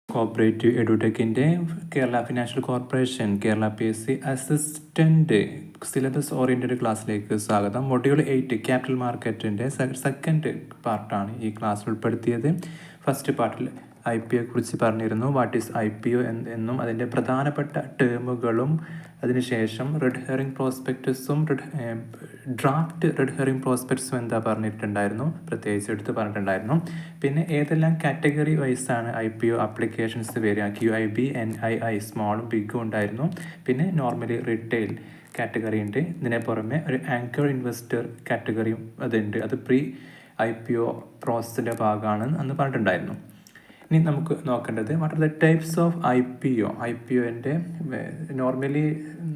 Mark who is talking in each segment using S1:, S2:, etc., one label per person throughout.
S1: Cooperative എഡ്യൂടെക്കിൻ്റെ Kerala financial corporation Kerala PSC assistant syllabus oriented ക്ലാസ്സിലേക്ക് സ്വാഗതം. മൊഡ്യൂൾ 8 ക്യാപിറ്റൽ മാർക്കറ്റിൻ്റെ സെക്കൻഡ് പാർട്ടാണ് ഈ ക്ലാസ്സിൽ ഉൾപ്പെടുത്തിയത്. ഫസ്റ്റ് പാർട്ടിൽ IPO കുറിച്ച് പറഞ്ഞിരുന്നു. വാട്ട് ഈസ് IPO എന്നും അതിൻ്റെ പ്രധാനപ്പെട്ട ടേമുകളും അതിനുശേഷം റെഡ് ഹെറിംഗ് പ്രോസ്പെക്ടസും ഡ്രാഫ്റ്റ് റെഡ് ഹെറിംഗ് പ്രോസ്പെക്ട്സും എന്താ പറഞ്ഞിട്ടുണ്ടായിരുന്നു, പ്രത്യേകിച്ച് എടുത്ത് പറഞ്ഞിട്ടുണ്ടായിരുന്നു. പിന്നെ ഏതെല്ലാം കാറ്റഗറി വൈസാണ് IPO അപ്ലിക്കേഷൻസ് വരിക, QIB, NII സ്മോളും ബിഗും ഉണ്ടായിരുന്നു. പിന്നെ നോർമലി റീറ്റെയിൽ കാറ്റഗറി ഉണ്ട്. ഇതിനെ പുറമെ ഒരു ആങ്കർ ഇൻവെസ്റ്റർ കാറ്റഗറിയും അതുണ്ട്. അത് പ്രീ IPO പ്രോസസ്സിൻ്റെ ഭാഗമാണ് എന്ന് പറഞ്ഞിട്ടുണ്ടായിരുന്നു. ഇനി നമുക്ക് നോക്കേണ്ടത് what are the types of IPOൻ്റെ നോർമലി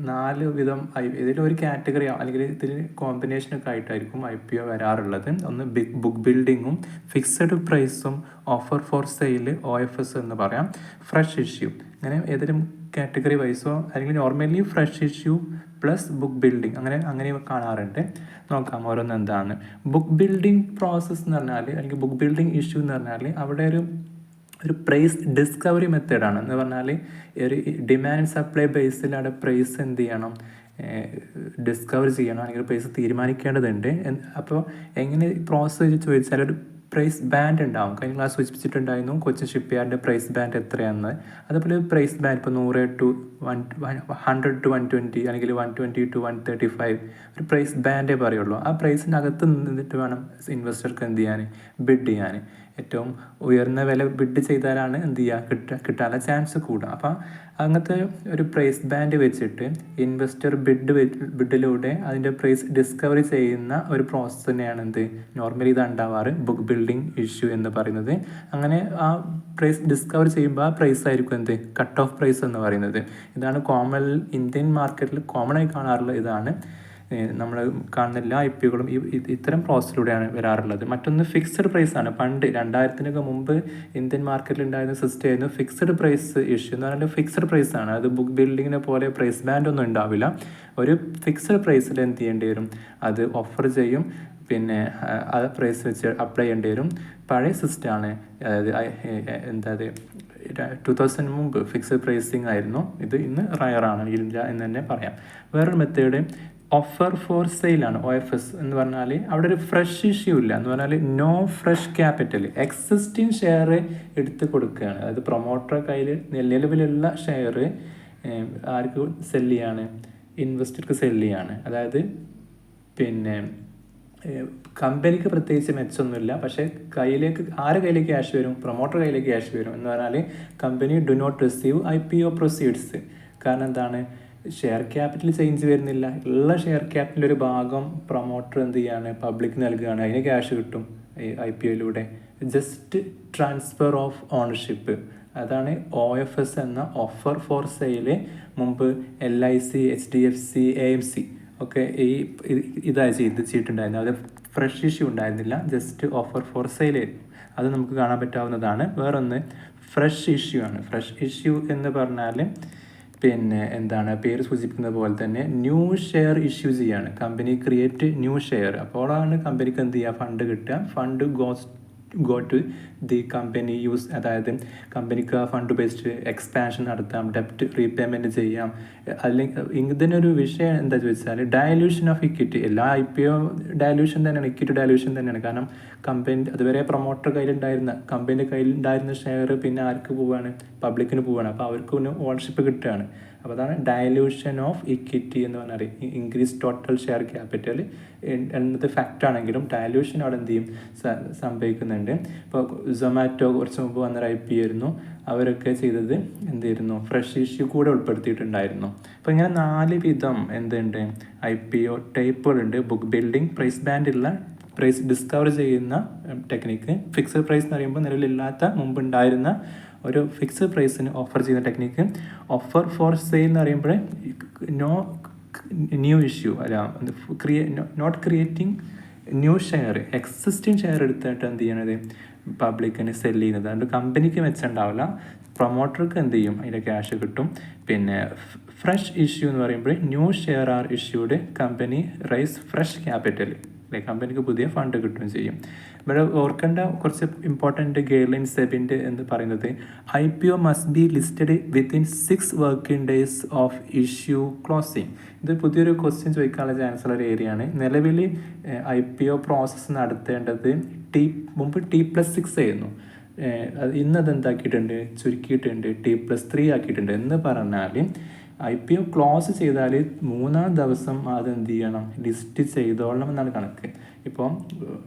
S1: 4 വിധം. ഇതിലൊരു കാറ്റഗറി അല്ലെങ്കിൽ ഇതിൽ കോമ്പിനേഷനൊക്കെ ആയിട്ടായിരിക്കും IPO വരാറുള്ളത്. ഒന്ന് ബുക്ക് ബിൽഡിങ്ങും ഫിക്സഡ് പ്രൈസും ഓഫർ ഫോർ സെയിൽ OFS എന്ന് പറയാം, ഫ്രഷ് ഇഷ്യൂ. അങ്ങനെ ഏതെങ്കിലും കാറ്റഗറി വൈസോ അല്ലെങ്കിൽ normally fresh issue plus book building അങ്ങനെ കാണാറുണ്ട്. നോക്കാം ഓരോന്ന് എന്താണ്. ബുക്ക് ബിൽഡിംഗ് പ്രോസസ്സ് എന്ന് പറഞ്ഞാൽ അല്ലെങ്കിൽ ബുക്ക് ബിൽഡിംഗ് ഇഷ്യൂ എന്ന് പറഞ്ഞാൽ അവിടെ ഒരു പ്രൈസ് ഡിസ്കവറി മെത്തേഡാണ്. എന്ന് പറഞ്ഞാൽ ഒരു ഡിമാൻഡ് സപ്ലൈ ബേസിലാണ് പ്രൈസ് എന്ത് ചെയ്യണം, ഡിസ്കവർ ചെയ്യണം, അല്ലെങ്കിൽ പ്രൈസ് തീരുമാനിക്കേണ്ടതുണ്ട്. അപ്പോൾ എങ്ങനെ പ്രോസസ്സ് ചോദിച്ചാൽ ഒരു പ്രൈസ് ബാൻഡ് ഉണ്ടാവും. കഴിഞ്ഞ ക്ലാസ് സൂചിപ്പിച്ചിട്ടുണ്ടായിരുന്നു കൊച്ചിൻ ഷിപ്പ് യാർഡിൻ്റെ പ്രൈസ് ബാൻഡ് എത്രയാണെന്ന്. അതുപോലെ പ്രൈസ് ബാൻഡ് ഇപ്പോൾ 100 to 100 to 120 അല്ലെങ്കിൽ 120 to 135 ഒരു പ്രൈസ് ബാൻഡേ പറയുള്ളൂ. ആ പ്രൈസിനകത്ത് നിന്നിട്ട് വേണം ഇൻവെസ്റ്റർക്ക് എന്ത് ചെയ്യാൻ, ബിഡ് ചെയ്യാൻ. ഏറ്റവും ഉയർന്ന വില ബിഡ് ചെയ്താലാണ് എന്ത് ചെയ്യുക, കിട്ടാനുള്ള ചാൻസ് കൂടുക. അപ്പം അങ്ങനത്തെ ഒരു പ്രൈസ് ബാൻഡ് വെച്ചിട്ട് ഇൻവെസ്റ്റർ ബിഡിലൂടെ അതിൻ്റെ പ്രൈസ് ഡിസ്കവറി ചെയ്യുന്ന ഒരു പ്രോസസ്സ് തന്നെയാണ് എന്ത് നോർമലി ഇത് ഉണ്ടാവാറ് ബുക്ക് ബിൽഡിംഗ് ഇഷ്യൂ എന്ന് പറയുന്നത്. അങ്ങനെ ആ പ്രൈസ് ഡിസ്കവർ ചെയ്യുമ്പോൾ ആ പ്രൈസ് ആയിരിക്കും എന്ത് കട്ട് ഓഫ് പ്രൈസ് എന്ന് പറയുന്നത്. ഇതാണ് കോമൺ ഇന്ത്യൻ മാർക്കറ്റിൽ കോമൺ ആയി കാണാറുള്ള ഇതാണ്. നമ്മൾ കാണുന്ന എല്ലാ IPOകളും ഇത്തരം പ്രോസസ്സിലൂടെയാണ് വരാറുള്ളത്. മറ്റൊന്ന് ഫിക്സഡ് പ്രൈസാണ്. പണ്ട് 2000-നൊക്കെ മുമ്പ് ഇന്ത്യൻ മാർക്കറ്റിൽ ഉണ്ടായിരുന്ന സിസ്റ്റം ആയിരുന്നു ഫിക്സഡ് പ്രൈസ് ഇഷ്യൂ എന്ന് പറഞ്ഞാൽ ഫിക്സഡ് പ്രൈസാണ്. അത് ബുക്ക് ബിൽഡിങ്ങിനെ പോലെ പ്രൈസ് ബാൻഡ് ഒന്നും ഉണ്ടാവില്ല. ഒരു ഫിക്സഡ് പ്രൈസിൽ എന്ത് ചെയ്യേണ്ടി വരും, അത് ഓഫർ ചെയ്യും, പിന്നെ ആ പ്രൈസ് വെച്ച് അപ്ലൈ ചെയ്യേണ്ടി വരും. പഴയ സിസ്റ്റമാണ്. അതായത് 2000 മുമ്പ് ഫിക്സഡ് പ്രൈസിങ് ആയിരുന്നു. ഇത് ഇന്ന് റയറാണ്, ഇല്ല എന്ന് തന്നെ പറയാം. വേറൊരു മെത്തേഡ് ഓഫർ ഫോർ സെയിലാണ്, OFS എന്ന് പറഞ്ഞാൽ അവിടെ ഒരു ഫ്രഷ് ഇഷ്യൂ ഇല്ല. എന്ന് പറഞ്ഞാൽ no fresh capital, existing share എടുത്ത് കൊടുക്കുകയാണ്. അതായത് പ്രൊമോട്ടറുടെ കയ്യിൽ നിലവിലുള്ള ഷെയർ ആർക്ക് സെല്ല് ചെയ്യാണ്, ഇൻവെസ്റ്റർക്ക് സെല്ല് ചെയ്യാണ്. അതായത് പിന്നെ കമ്പനിക്ക് പ്രത്യേകിച്ച് മെച്ചമൊന്നുമില്ല, പക്ഷേ ആരുടെ കയ്യിലേക്ക് ക്യാഷ് വരും, പ്രൊമോട്ടർ കയ്യിലേക്ക് ക്യാഷ് വരും. എന്ന് പറഞ്ഞാൽ company do not receive IPO proceeds. കാരണം എന്താണ്, ഷെയർ ക്യാപിറ്റൽ ചേഞ്ച് വരുന്നില്ല. ഉള്ള ഷെയർ ക്യാപിറ്റൽ ഒരു ഭാഗം പ്രൊമോട്ടർ എന്ത് ചെയ്യാണ്, പബ്ലിക് നൽകുകയാണ്, അതിന് ക്യാഷ് കിട്ടും IPOയിലൂടെ. ജസ്റ്റ് ട്രാൻസ്ഫർ ഓഫ് ഓണർഷിപ്പ്, അതാണ് OFS എന്ന ഓഫർ ഫോർ സെയിൽ. മുമ്പ് LIC, HDFC, AMC ഒക്കെ ഇതായി ചെയ്തിട്ടുണ്ടായിരുന്നു. അത് ഫ്രഷ് ഇഷ്യൂ ഉണ്ടായിരുന്നില്ല, ജസ്റ്റ് ഓഫർ ഫോർ സെയിൽ. അത് നമുക്ക് കാണാൻ പറ്റാവുന്നതാണ്. വേറൊന്ന് ഫ്രഷ് ഇഷ്യൂ ആണ്. ഫ്രഷ് ഇഷ്യൂ എന്ന് പറഞ്ഞാൽ പിന്നെ എന്താണ്, പേര് സൂചിപ്പിക്കുന്നത് പോലെ തന്നെ ന്യൂ ഷെയർ ഇഷ്യൂ ചെയ്യാണ്. Company create new share. അപ്പോഴാണ് കമ്പനിക്ക് എന്ത് ചെയ്യുക, ഫണ്ട് കിട്ടുക. Fund go to the company use. അതായത് കമ്പനിക്ക് ആ ഫണ്ട് ഉപയോഗിച്ച് എക്സ്പാൻഷൻ നടത്താം, ഡെപ്റ്റ് റീപേയ്മെൻറ്റ് ചെയ്യാം. അല്ലെങ്കിൽ ഇതിനൊരു വിഷയം എന്താ ചോദിച്ചാൽ ഡയലൂഷൻ ഓഫ് ഇക്വിറ്റി. എല്ലാ IPO ഡയലൂഷൻ തന്നെയാണ്, ഇക്വിറ്റി ഡയലൂഷൻ തന്നെയാണ്. കാരണം കമ്പനി അതുവരെ പ്രൊമോട്ടർ കമ്പനിയുടെ കയ്യിലുണ്ടായിരുന്ന ഷെയർ പിന്നെ ആർക്ക് പോവുകയാണ്, പബ്ലിക്കിന് പോവുകയാണ്. അപ്പോൾ അവർക്ക് ഒന്ന് ഓണർഷിപ്പ് കിട്ടുകയാണ്. അപ്പോൾ അതാണ് ഡയലൂഷൻ ഓഫ് ഇക്വിറ്റി എന്ന് പറഞ്ഞാൽ. ഇൻക്രീസ് ടോട്ടൽ ഷെയർ ക്യാപിറ്റൽ എന്നത് ഫാക്റ്റ് ആണെങ്കിലും ഡയലൂഷൻ അവിടെ എന്ത് ചെയ്യും, സംഭവിക്കുന്നുണ്ട്. ഇപ്പോൾ സൊമാറ്റോ കുറച്ച് മുമ്പ് വന്നൊരു IPO ആയിരുന്നു. അവരൊക്കെ ചെയ്തത് എന്തായിരുന്നു, ഫ്രഷ് ഇഷ്യൂ കൂടെ ഉൾപ്പെടുത്തിയിട്ടുണ്ടായിരുന്നു. അപ്പോൾ ഇങ്ങനെ 4 വിധം എന്തുണ്ട് IPO ടൈപ്പുകളുണ്ട്. ബുക്ക് ബിൽഡിംഗ്, പ്രൈസ് ബാൻഡുള്ള പ്രൈസ് ഡിസ്കവർ ചെയ്യുന്ന ടെക്നിക്ക്, ഫിക്സഡ് പ്രൈസ് എന്ന് പറയുമ്പോൾ നിലവിലില്ലാത്ത മുമ്പുണ്ടായിരുന്ന ഒരു ഫിക്സഡ് പ്രൈസിന് ഓഫർ ചെയ്യുന്ന ടെക്നിക്ക്, ഓഫർ ഫോർ സെയിൽ എന്ന് പറയുമ്പോൾ നോ ന്യൂ ഇഷ്യൂ അല്ല, not creating new share, existing share എടുത്തിട്ട് എന്ത് ചെയ്യണത്, പബ്ലിക്കിന് സെല്ല് ചെയ്യുന്നത്. അതുകൊണ്ട് കമ്പനിക്ക് മെച്ചമുണ്ടാവില്ല, പ്രൊമോട്ടർക്ക് എന്ത് ചെയ്യും, അതിൻ്റെ ക്യാഷ് കിട്ടും. പിന്നെ ഫ്രഷ് ഇഷ്യൂ എന്ന് പറയുമ്പോൾ new share are issued, company raise fresh capital. കമ്പനിക്ക് പുതിയ ഫണ്ട് കിട്ടുകയും ചെയ്യും. ഇവിടെ ഓർക്കേണ്ട കുറച്ച് ഇമ്പോർട്ടൻറ്റ് ഗൈഡ് ലൈൻ സെബിൻ്റെ എന്ന് പറയുന്നത് IPO must be listed within 6 working days of issue closing. ഇത് പുതിയൊരു ക്വസ്റ്റ്യൻ ചോദിക്കാനുള്ള ചാൻസ് ഉള്ള ഒരു ഏരിയ ആണ്. നിലവിൽ IPO പ്രോസസ്സ് നടത്തേണ്ടത് മുമ്പ് T+6 ആയിരുന്നു. ഇന്നത് എന്താക്കിയിട്ടുണ്ട്, ചുരുക്കിയിട്ടുണ്ട്, T+3 ആക്കിയിട്ടുണ്ട്. എന്ന് പറഞ്ഞാൽ IPO ക്ലോസ് ചെയ്താൽ 3-ാം ദിവസം അതെന്ത് ചെയ്യണം, ലിസ്റ്റ് ചെയ്തോളണം എന്നാണ് കണക്ക്. ഇപ്പോൾ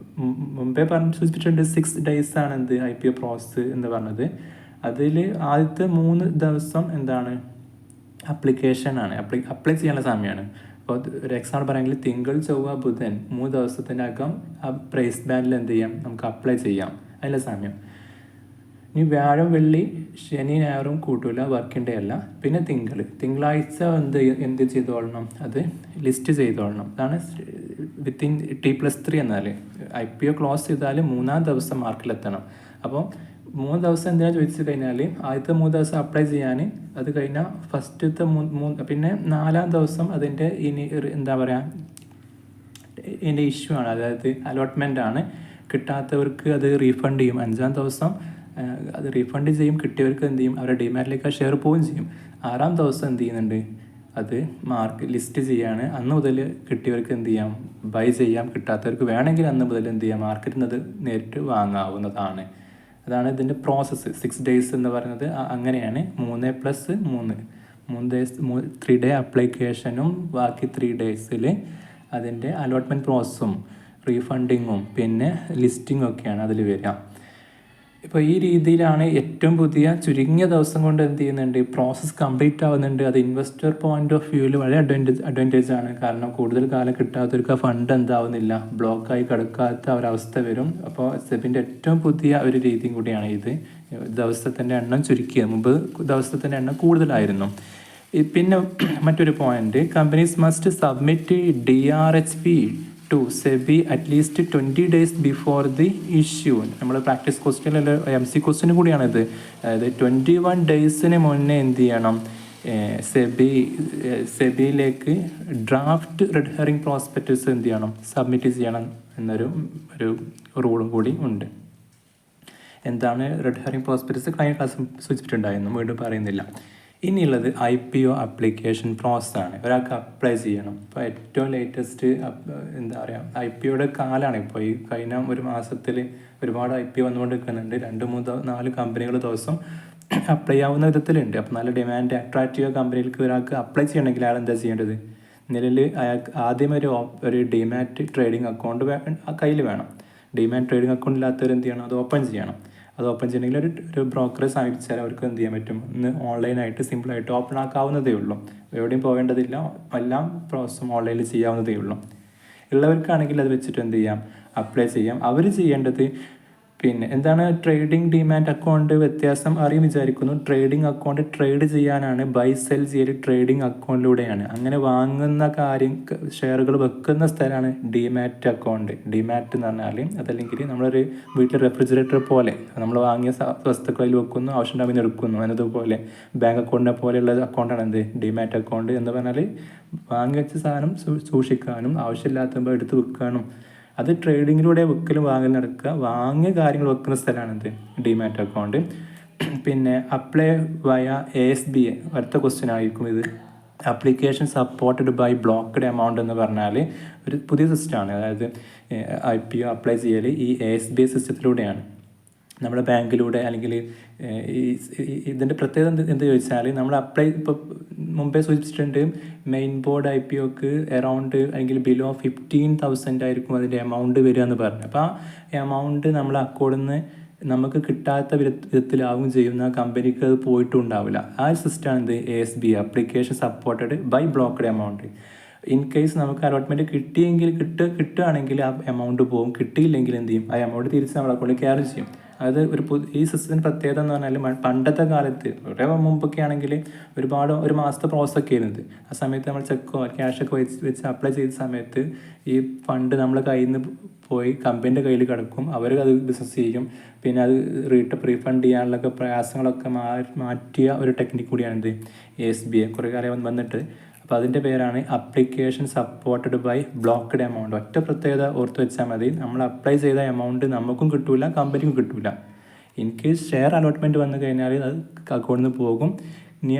S1: മുമ്പേ സൂചിപ്പിച്ചിട്ടുണ്ട് 6 days ആണ് എന്ത് IPO പ്രോസസ്സ് എന്ന് പറഞ്ഞത്. അതിൽ ആദ്യത്തെ 3 ദിവസം എന്താണ്, അപ്ലിക്കേഷനാണ്, അപ്ലൈ ചെയ്യാനുള്ള സമയമാണ്. അപ്പോൾ ഒരു എക്സാമ്പിൾ പറയുമെങ്കിൽ തിങ്കൾ, ചൊവ്വ, ബുധൻ 3 ദിവസത്തിനകം ആ പ്രൈസ് ബാൻഡിൽ എന്ത് ചെയ്യാം, നമുക്ക് അപ്ലൈ ചെയ്യാം, അതിൻ്റെ സമയം. ഇനി വ്യാഴം, വെള്ളി, ശനി, ഞായറും കൂട്ടില്ല, വർക്കിംഗ് ഡേ അല്ല. പിന്നെ തിങ്കളാഴ്ച എന്ത് ചെയ്തോളണം, അത് ലിസ്റ്റ് ചെയ്തോളണം. അതാണ് വിത്തിൻ T+3 എന്നാൽ IPO ക്ലോസ് ചെയ്താൽ 3-ാം ദിവസം മാർക്കിലെത്തണം. അപ്പോൾ 3 ദിവസം എന്തിനാണ് ചോദിച്ചു കഴിഞ്ഞാൽ ആദ്യത്തെ 3 ദിവസം അപ്ലൈ ചെയ്യാൻ, അത് കഴിഞ്ഞാൽ ഫസ്റ്റത്തെ പിന്നെ 4-ാം ദിവസം അതിൻ്റെ ഇനി എന്താ പറയുക, ഇതിൻ്റെ ഇഷ്യൂ ആണ്, അതായത് അലോട്ട്മെൻ്റ് ആണ്. കിട്ടാത്തവർക്ക് അത് റീഫണ്ട് ചെയ്യും. 5-ാം ദിവസം അത് റീഫണ്ട് ചെയ്യും. കിട്ടിയവർക്ക് എന്ത് ചെയ്യും, അവരുടെ ഡിമാറ്റിലേക്ക് ആ ഷെയർ പോവുകയും ചെയ്യും. 6-ാം ദിവസം എന്ത് ചെയ്യുന്നുണ്ട്, അത് മാർക്ക് ലിസ്റ്റ് ചെയ്യാണ്. അന്ന് മുതൽ കിട്ടിയവർക്ക് എന്ത് ചെയ്യാം, ബൈ ചെയ്യാം. കിട്ടാത്തവർക്ക് വേണമെങ്കിൽ അന്ന് മുതൽ എന്ത് ചെയ്യാം, മാർക്കറ്റിൽ നിന്ന് അത് നേരിട്ട് വാങ്ങാവുന്നതാണ്. അതാണ് ഇതിൻ്റെ പ്രോസസ്സ്. 6 days എന്ന് പറയുന്നത് അങ്ങനെയാണ്. 3+3 days 3 day അപ്ലിക്കേഷനും ബാക്കി 3 days അതിൻ്റെ അലോട്ട്മെൻറ്റ് പ്രോസസ്സും റീഫണ്ടിങ്ങും പിന്നെ ലിസ്റ്റിങ്ങും ഒക്കെയാണ് അതിൽ വരിക. ഇപ്പോൾ ഈ രീതിയിലാണ് ഏറ്റവും പുതിയ ചുരുങ്ങിയ ദിവസം കൊണ്ട് എന്ത് ചെയ്യുന്നുണ്ട്, പ്രോസസ്സ് കംപ്ലീറ്റ് ആവുന്നുണ്ട്. അത് ഇൻവെസ്റ്റർ പോയിന്റ് ഓഫ് വ്യൂവിൽ വളരെ അഡ്വാൻറ്റേജ് ആണ്. കാരണം കൂടുതൽ കാലം കിട്ടാത്തവർക്ക് ആ ഫണ്ട് എന്താവുന്നില്ല, ബ്ലോക്കായി കിടക്കാത്ത ഒരവസ്ഥ വരും. അപ്പോൾ സെബിൻ്റെ ഏറ്റവും പുതിയ ഒരു രീതിയും കൂടിയാണ് ഇത്. ദിവസത്തിൻ്റെ എണ്ണം ചുരുക്കിയത്, മുമ്പ് ദിവസത്തിൻ്റെ എണ്ണം കൂടുതലായിരുന്നു. പിന്നെ മറ്റൊരു point, companies must submit DRHP to SEBI at least 20 days before the issue. നമ്മൾ പ്രാക്ടീസ് ക്വസ്റ്റ്യനിൽ MC ക്വസ്റ്റ്യൻ കൂടിയാണിത്. അതായത് 21 days മുന്നേ എന്ത് ചെയ്യണം, സെബിയിലേക്ക് ഡ്രാഫ്റ്റ് റെഡ് ഹെറിംഗ് പ്രോസ്പെക്ടസ് എന്ത് ചെയ്യണം, സബ്മിറ്റ് ചെയ്യണം എന്നൊരു റൂളും കൂടി ഉണ്ട്. എന്താണ് റെഡ് ഹെറിംഗ് പ്രോസ്പെക്ടസ്, കഴിഞ്ഞ ക്ലാസ് സൂചിപ്പിച്ചിട്ടുണ്ടായിരുന്നു, വീണ്ടും പറയുന്നില്ല. ഇനിയുള്ളത് IPO അപ്ലിക്കേഷൻ പ്രോസസ്സാണ്. ഒരാൾക്ക് അപ്ലൈ ചെയ്യണം. ഇപ്പോൾ ഏറ്റവും ലേറ്റസ്റ്റ് എന്താ പറയുക, IPOയുടെ കാലമാണ് ഇപ്പോൾ. ഈ കഴിഞ്ഞ ഒരു മാസത്തിൽ ഒരുപാട് IPO വന്നുകൊണ്ട് നിൽക്കുന്നുണ്ട്. 2-3-4 കമ്പനികൾ ദിവസം അപ്ലൈ ആവുന്ന വിധത്തിലുണ്ട്. അപ്പോൾ നല്ല ഡിമാൻഡ് അട്രാക്റ്റീവ് കമ്പനികൾക്ക് ഒരാൾക്ക് അപ്ലൈ ചെയ്യണമെങ്കിൽ അയാൾ എന്താ ചെയ്യേണ്ടത്, നിലവിൽ അയാൾക്ക് ആദ്യം ഒരു ഡിമാറ്റ് ട്രേഡിംഗ് അക്കൗണ്ട് കയ്യിൽ വേണം. ഡിമാറ്റ് ട്രേഡിംഗ് അക്കൗണ്ട് ഇല്ലാത്തവർ എന്ത് ചെയ്യണം, അത് ഓപ്പൺ ചെയ്യണം. അത് ഓപ്പൺ ചെയ്യണമെങ്കിൽ ഒരു ബ്രോക്കറെ സമീപിച്ചാൽ അവർക്ക് എന്ത് ചെയ്യാൻ പറ്റും, ഇന്ന് ഓൺലൈനായിട്ട് സിമ്പിളായിട്ട് ഓപ്പൺ ആക്കാവുന്നതേ ഉള്ളൂ. എവിടെയും പോകേണ്ടതില്ല, എല്ലാം പ്രോസസ്സും ഓൺലൈനിൽ ചെയ്യാവുന്നതേ ഉള്ളൂ. ഉള്ളവർക്കാണെങ്കിൽ അത് വെച്ചിട്ട് എന്ത് ചെയ്യാം, അപ്ലൈ ചെയ്യാം. അവർ ചെയ്യേണ്ടത് പിന്നെ എന്താണ്, ട്രേഡിംഗ് ഡിമാറ്റ് അക്കൗണ്ട് വ്യത്യാസം അറിയും വിചാരിക്കുന്നു. ട്രേഡിംഗ് അക്കൗണ്ട് ട്രേഡ് ചെയ്യാനാണ്, ബൈ സെൽ ചെയ്യൽ ട്രേഡിംഗ് അക്കൗണ്ടിലൂടെയാണ്. അങ്ങനെ വാങ്ങുന്ന ഷെയറുകൾ വെക്കുന്ന സ്ഥലമാണ് ഡിമാറ്റ് അക്കൗണ്ട്. ഡിമാറ്റ് എന്ന് പറഞ്ഞാൽ അതല്ലെങ്കിൽ നമ്മളൊരു വീട്ടിൽ റെഫ്രിജറേറ്റർ പോലെ നമ്മൾ വാങ്ങിയ വസ്തുക്കളിൽ വെക്കുന്നു, ആവശ്യമുണ്ടാകുന്ന എടുക്കുന്നു എന്നതുപോലെ ബാങ്ക് അക്കൗണ്ടിനെ പോലെയുള്ള അക്കൗണ്ടാണ് എന്ത്, ഡിമാറ്റ് അക്കൗണ്ട് എന്ന് പറഞ്ഞാൽ വാങ്ങി വെച്ച സാധനം സൂക്ഷിക്കാനും ആവശ്യമില്ലാത്തപ്പോൾ എടുത്ത് വെക്കാനും, അത് ട്രേഡിങ്ങിലൂടെ വെക്കലും വാങ്ങലും നടക്കുക. വാങ്ങിയ കാര്യങ്ങൾ വെക്കുന്ന സ്ഥലമാണ് എന്ത്, ഡിമാറ്റ് അക്കൗണ്ട്. പിന്നെ അപ്ലൈ വയ ASBA അടുത്ത ക്വസ്റ്റ്യൻ ആയിരിക്കും ഇത്. Application supported by blocked amount എന്ന് പറഞ്ഞാൽ ഒരു പുതിയ സിസ്റ്റമാണ്. അതായത് IPO അപ്ലൈ ചെയ്യൽ ഈ ASBA സിസ്റ്റത്തിലൂടെയാണ്. നമ്മുടെ ബാങ്കിലൂടെ അല്ലെങ്കിൽ ഇതിൻ്റെ പ്രത്യേകത എന്ത് ചോദിച്ചാൽ, നമ്മൾ അപ്ലൈ ഇപ്പോൾ മുമ്പേ സൂചിപ്പിച്ചിട്ടുണ്ട്, മെയിൻ ബോർഡ് IPOക്ക് അറൗണ്ട് അല്ലെങ്കിൽ ബിലോ 15,000 ആയിരിക്കും അതിൻ്റെ എമൗണ്ട് വരിക എന്ന് പറഞ്ഞു. അപ്പോൾ ആ എമൗണ്ട് നമ്മൾ അക്കൗണ്ടിൽ നിന്ന് നമുക്ക് കിട്ടാത്ത വിധത്തിലാവും ചെയ്യുന്ന കമ്പനിക്ക് അത് പോയിട്ടും ഉണ്ടാവില്ല. ആ സിസ്റ്റമാണ് എന്ത്, ASBA application supported by blocked amount. In case നമുക്ക് അലോട്ട്മെൻറ്റ് കിട്ടുകയാണെങ്കിൽ ആ എമൗണ്ട് പോകും. കിട്ടിയില്ലെങ്കിൽ എന്ത് ചെയ്യും, ആ എമൗണ്ട് തിരിച്ച് നമ്മൾ അക്കൗണ്ടിൽ ക്യാരി ചെയ്യും. അത് ഈ സിസ്റ്റത്തിൻ്റെ പ്രത്യേകത എന്ന് പറഞ്ഞാൽ, പണ്ടത്തെ കാലത്ത് കുറേ മുമ്പൊക്കെ ആണെങ്കിൽ ഒരു മാസത്തെ പ്രോസസ്സൊക്കെ ആയിരുന്നത്. ആ സമയത്ത് നമ്മൾ ചെക്കോ ക്യാഷൊക്കെ വെച്ച് അപ്ലൈ ചെയ്ത സമയത്ത് ഈ ഫണ്ട് നമ്മളെ കയ്യിൽ നിന്ന് പോയി കമ്പനീൻ്റെ കയ്യിൽ കിടക്കും. അവർ അത് ബിസിനസ് ചെയ്യും. പിന്നെ അത് റീഫണ്ട് ചെയ്യാനുള്ള പ്രയാസങ്ങളൊക്കെ മാറ്റിയ ഒരു ടെക്നിക്ക് കൂടിയാണിത് ASBA. കുറേ കാലം വന്നിട്ട് അപ്പോൾ അതിൻ്റെ പേരാണ് application supported by blocked amount. ഒറ്റ പ്രത്യേകത ഓർത്ത് വെച്ചാൽ മതി, നമ്മൾ അപ്ലൈ ചെയ്ത എമൗണ്ട് നമുക്കും കിട്ടില്ല, കമ്പനിക്കും കിട്ടില്ല. ഇൻ കേസ് ഷെയർ അലോട്ട്മെൻറ്റ് വന്നു കഴിഞ്ഞാൽ അത് അക്കൗണ്ടിൽ നിന്ന് പോകും. ഇനി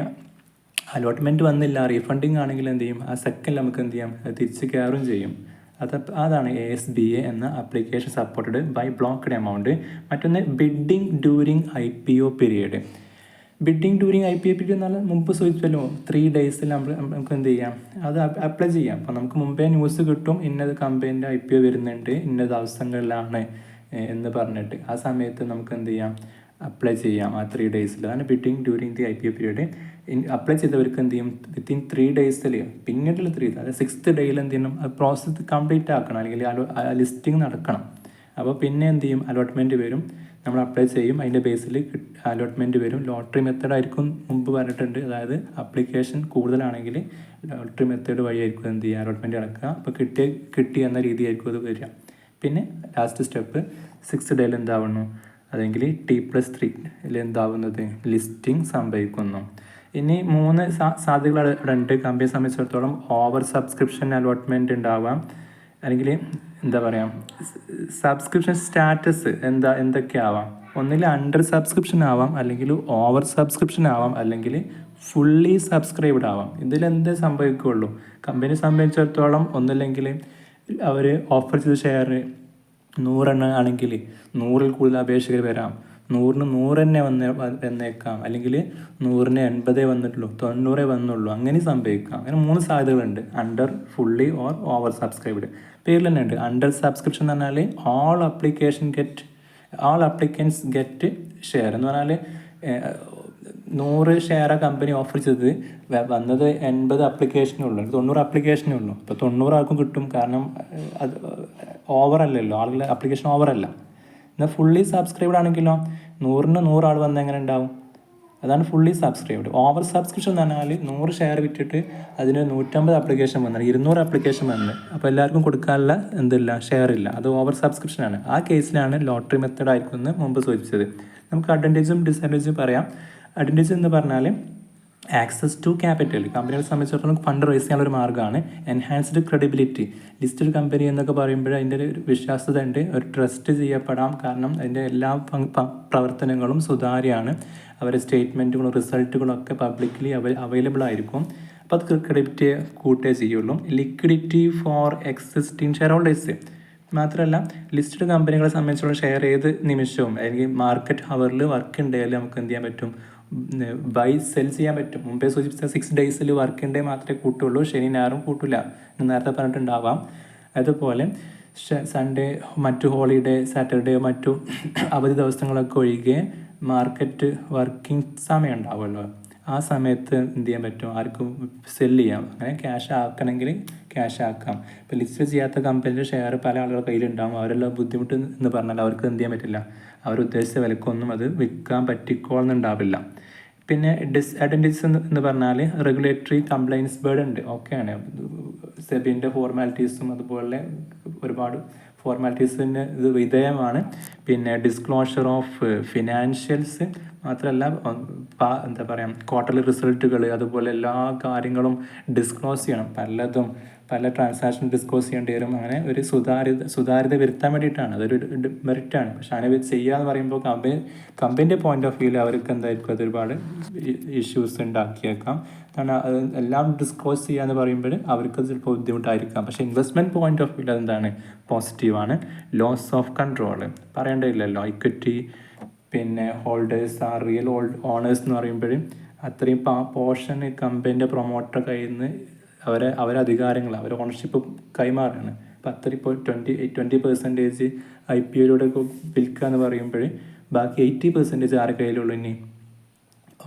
S1: അലോട്ട്മെൻറ്റ് വന്നില്ല, റീഫണ്ടിങ് ആണെങ്കിൽ എന്ത് ചെയ്യും, ആ സെക്കൻഡ് നമുക്ക് എന്ത് ചെയ്യാം, അത് തിരിച്ച് കയറും ചെയ്യും. അതാണ് ASBA എന്ന application supported by blocked amount. മറ്റൊന്ന് bidding during IPO period. Bidding during IPO period എന്നാൽ മുമ്പ് സൂചിച്ചല്ലോ 3 ഡേയ്സിൽ നമുക്ക് എന്ത് ചെയ്യാം, അത് അപ്ലൈ ചെയ്യാം. അപ്പോൾ നമുക്ക് മുമ്പേ ന്യൂസ് കിട്ടും, ഇന്നത് കമ്പനീൻ്റെ IPO വരുന്നുണ്ട്, ഇന്ന ദിവസങ്ങളിലാണ് എന്ന് പറഞ്ഞിട്ട്. ആ സമയത്ത് നമുക്ക് എന്ത് ചെയ്യാം, അപ്ലൈ ചെയ്യാം ആ 3 ഡേയ്സിൽ. അതാണ് bidding during the IPO period. Apply ചെയ്തവർക്ക് എന്ത് ചെയ്യും, വിത്തിൻ 3 ഡേയ്സിൽ പിന്നീടുള്ള 3, അതായത് 6th ഡേയിൽ എന്ത് ചെയ്യണം, ആ പ്രോസസ്സ് കംപ്ലീറ്റ് ആക്കണം, അല്ലെങ്കിൽ ലിസ്റ്റിംഗ് നടക്കണം. അപ്പോൾ പിന്നെ എന്ത് ചെയ്യും, അലോട്ട്മെൻറ്റ് വരും, നമ്മൾ അപ്ലൈ ചെയ്യും, അതിൻ്റെ ബേസിൽ അലോട്ട്മെൻറ്റ് വരും. ലോട്ടറി മെത്തേഡ് ആയിരിക്കും മുമ്പ് പറഞ്ഞിട്ടുണ്ട്, അതായത് അപ്ലിക്കേഷൻ കൂടുതലാണെങ്കിൽ ലോട്ടറി മെത്തേഡ് വഴിയായിരിക്കും എന്ത് ചെയ്യുക, അലോട്ട്മെൻറ്റ് നടക്കുക. അപ്പോൾ കിട്ടി എന്ന രീതിയായിരിക്കും അത് വരിക. പിന്നെ ലാസ്റ്റ് സ്റ്റെപ്പ് 6th ഡേയിൽ എന്താവുന്നു, അതെങ്കിൽ T+3 എന്താവുന്നത്, ലിസ്റ്റിംഗ് സംഭവിക്കുന്നു. ഇനി 3 സാധ്യതകൾ ഇവിടെ ഉണ്ട്. കമ്പനിയെ സംബന്ധിച്ചിടത്തോളം ഓവർ സബ്സ്ക്രിപ്ഷൻ അലോട്ട്മെൻറ്റ് ഉണ്ടാവാം, അല്ലെങ്കിൽ എന്താ പറയുക, സബ്സ്ക്രിപ്ഷൻ സ്റ്റാറ്റസ് എന്തൊക്കെയാവാം. ഒന്നിൽ അണ്ടർ സബ്സ്ക്രിപ്ഷൻ ആവാം, അല്ലെങ്കിൽ ഓവർ സബ്സ്ക്രിപ്ഷൻ ആവാം, അല്ലെങ്കിൽ ഫുള്ളി സബ്സ്ക്രൈബ്ഡ് ആവാം. ഇതിലെന്തേ സംഭവിക്കുകയുള്ളൂ, കമ്പനിയെ സംബന്ധിച്ചിടത്തോളം ഒന്നില്ലെങ്കിൽ അവർ ഓഫർ ചെയ്ത ഷെയർ 100 ആണെങ്കിൽ 100-ൽ കൂടുതൽ അപേക്ഷകർ വരാം, 100-ന് 100 തന്നെ വന്നേക്കാം, അല്ലെങ്കിൽ 100-ന് 80 വന്നിട്ടുള്ളൂ, 90 വന്നുള്ളൂ, അങ്ങനെ സംഭവിക്കാം. അങ്ങനെ 3 സാധ്യതകളുണ്ട്, under, fully or over subscribed. പേരിൽ തന്നെ ഉണ്ട്. അണ്ടർ സബ്സ്ക്രിപ്ഷൻ എന്ന് പറഞ്ഞാൽ ഓൾ അപ്ലിക്കൻസ് ഗെറ്റ് ഷെയർ എന്ന് പറഞ്ഞാൽ 100 ഷെയർ കമ്പനി ഓഫർ ചെയ്തത് വന്നത് 80 അപ്ലിക്കേഷനുള്ളൂ, 90 അപ്ലിക്കേഷനേ ഉള്ളൂ. അപ്പോൾ 90 ആൾക്കും കിട്ടും, കാരണം അത് ഓവറല്ലല്ലോ, ആളുകളുടെ അപ്ലിക്കേഷൻ ഓവറല്ല. എന്നാൽ ഫുള്ളി സബ്സ്ക്രൈബ്ഡ് ആണെങ്കിലോ 100-ന് 100 ആൾ വന്ന് എങ്ങനെ ഉണ്ടാവും, അതാണ് ഫുള്ളി സബ്സ്ക്രൈബ്ഡ്. ഓവർ സബ്സ്ക്രിപ്ഷൻ എന്ന് പറഞ്ഞാൽ 100 ഷെയർ വിറ്റിട്ട് അതിന് 150 അപ്ലിക്കേഷൻ വന്നാൽ 200 അപ്ലിക്കേഷൻ വന്ന്, അപ്പോൾ എല്ലാവർക്കും കൊടുക്കാനുള്ള ഷെയർ ഇല്ല, അത് ഓവർ സബ്സ്ക്രിപ്ഷനാണ്. ആ കേസിലാണ് ലോട്ടറി മെത്തേഡ് ആയിരിക്കും എന്ന് മുമ്പ് സൂചിപ്പിച്ചത്. നമുക്ക് അഡ്വാൻറ്റേജും ഡിസഡ്വാൻറ്റേജും പറയാം. അഡ്വാൻറ്റേജ് എന്ന് പറഞ്ഞാൽ ആക്സസ് ടു ക്യാപിറ്റൽ, കമ്പനികളെ സംബന്ധിച്ചിടത്തോളം ഫണ്ട് റേസ് ചെയ്യാനുള്ള ഒരു മാർഗ്ഗമാണ്. എൻഹാൻസ്ഡ് ക്രെഡിബിലിറ്റി, ലിസ്റ്റഡ് കമ്പനി എന്നൊക്കെ പറയുമ്പോൾ അതിൻ്റെ ഒരു വിശ്വാസ്യത ഉണ്ട്, ഒരു ട്രസ്റ്റ് ചെയ്യപ്പെടാം, കാരണം അതിൻ്റെ എല്ലാ പ്രവർത്തനങ്ങളും സുതാര്യമാണ്, അവരുടെ സ്റ്റേറ്റ്മെൻറ്റുകളും റിസൾട്ടുകളും ഒക്കെ പബ്ലിക്കലി അവൈലബിൾ ആയിരിക്കും. അപ്പോൾ അത് ക്രെഡിബിലിറ്റിയെ കൂട്ടേ ചെയ്യുള്ളൂ. Liquidity for existing share holders മാത്രമല്ല, ലിസ്റ്റഡ് കമ്പനികളെ സംബന്ധിച്ചുള്ള ഷെയർ ഏത് നിമിഷവും അല്ലെങ്കിൽ മാർക്കറ്റ് ഹവറിൽ വർക്ക് ഉണ്ടെങ്കിൽ നമുക്ക് എന്ത് ചെയ്യാൻ പറ്റും, ബൈ സെൽ ചെയ്യാൻ പറ്റും. മുമ്പേ സൂചിപ്പിച്ച 6 ഡേയ്സിൽ വർക്കിംഗ് ഡേ മാത്രമേ കൂട്ടുള്ളൂ, ശനി ഞായറും കൂട്ടില്ല, നേരത്തെ പറഞ്ഞിട്ടുണ്ടാവാം. അതുപോലെ സൺഡേ, മറ്റു ഹോളിഡേ, സാറ്റർഡേ, മറ്റു അവധി ദിവസങ്ങളൊക്കെ ഒഴികെ മാർക്കറ്റ് വർക്കിംഗ് സമയം ഉണ്ടാവുമല്ലോ, ആ സമയത്ത് എന്ത് ചെയ്യാൻ പറ്റും, ആർക്കും സെല്ല് ചെയ്യാം. അങ്ങനെ ക്യാഷ് ആക്കണമെങ്കിൽ ക്യാഷ് ആക്കാം. ഇപ്പോൾ ലിസ്റ്റ് ചെയ്യാത്ത കമ്പനിയുടെ ഷെയർ പല ആളുകളുടെ കയ്യിലുണ്ടാകും, അവരെല്ലാം ബുദ്ധിമുട്ട് എന്ന് പറഞ്ഞാൽ അവർക്ക് എന്ത് ചെയ്യാൻ പറ്റില്ല, അവർ ഉദ്ദേശിച്ച വിലക്കൊന്നും അത് വിൽക്കാൻ പറ്റിക്കോളുന്നുണ്ടാവില്ല. പിന്നെ ഡിസ്അഡ്വാൻറ്റേജസ് എന്ന് പറഞ്ഞാൽ റെഗുലേറ്ററി കംപ്ലൈൻസ് ബേർഡ് ഉണ്ട്, ഓക്കെയാണ്. സെബിൻ്റെ ഫോർമാലിറ്റീസും അതുപോലെ ഒരുപാട് ഫോർമാലിറ്റീസിന് ഇത് വിധേയമാണ്. പിന്നെ ഡിസ്ക്ലോഷർ ഓഫ് ഫിനാൻഷ്യൽസ് മാത്രമല്ല, എന്താ പറയുക, ക്വാർട്ടർലി റിസൾട്ടുകൾ, അതുപോലെ എല്ലാ കാര്യങ്ങളും ഡിസ്ക്ലോസ് ചെയ്യണം, പല ട്രാൻസാക്ഷൻ ഡിസ്ക്ലോസ് ചെയ്യേണ്ടി വരും. അങ്ങനെ ഒരു സുതാര്യത വരുത്താൻ വേണ്ടിയിട്ടാണ്, അതൊരു മെറിറ്റാണ്. പക്ഷെ അങ്ങനെ ചെയ്യാന്ന് പറയുമ്പോൾ കമ്പനിൻ്റെ പോയിന്റ് ഓഫ് വ്യൂവിൽ അവർക്ക് എന്തായിരിക്കും, അതൊരുപാട് ഇഷ്യൂസ് ഉണ്ടാക്കിയേക്കാം. കാരണം അത് എല്ലാം ഡിസ്ക്ലോസ് ചെയ്യാന്ന് പറയുമ്പോൾ അവർക്ക് ചിലപ്പോൾ ബുദ്ധിമുട്ടായിരിക്കാം. പക്ഷേ ഇൻവെസ്റ്റ്മെൻറ്റ് പോയിന്റ് ഓഫ് വ്യൂവിൽ അതെന്താണ്, പോസിറ്റീവാണ്. ലോസ് ഓഫ് കൺട്രോൾ പറയേണ്ടതില്ലല്ലോ. ഇക്വിറ്റി, പിന്നെ ഹോൾഡേഴ്സ് ആർ റിയൽ ഓണേഴ്സ് എന്ന് പറയുമ്പോൾ അത്രയും പോർഷൻ കമ്പനിൻ്റെ പ്രൊമോട്ടർ കയ്യിൽ നിന്ന് അവരെ അധികാരങ്ങൾ, അവരെ ഓണർഷിപ്പ് കൈമാറുകയാണ്. അപ്പോൾ അത്ര ഇപ്പോൾ 20% IPOയിലൂടെ വിൽക്കുക എന്ന് പറയുമ്പോൾ ബാക്കി 80% ആരുടെ കയ്യിലുള്ളൂ, ഇനി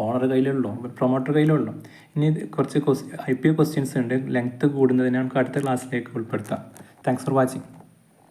S1: ഓണറുടെ കയ്യിലുള്ളൂ, പ്രൊമോട്ടർ കയ്യിലുള്ളൂ. ഇനി കുറച്ച് IPO ക്വസ്റ്റ്യൻസ് ഉണ്ട്, ലെങ്ത്ത് കൂടുന്നതിന് നമുക്ക് അടുത്ത ക്ലാസ്സിലേക്ക് ഉൾപ്പെടുത്താം. Thanks for watching.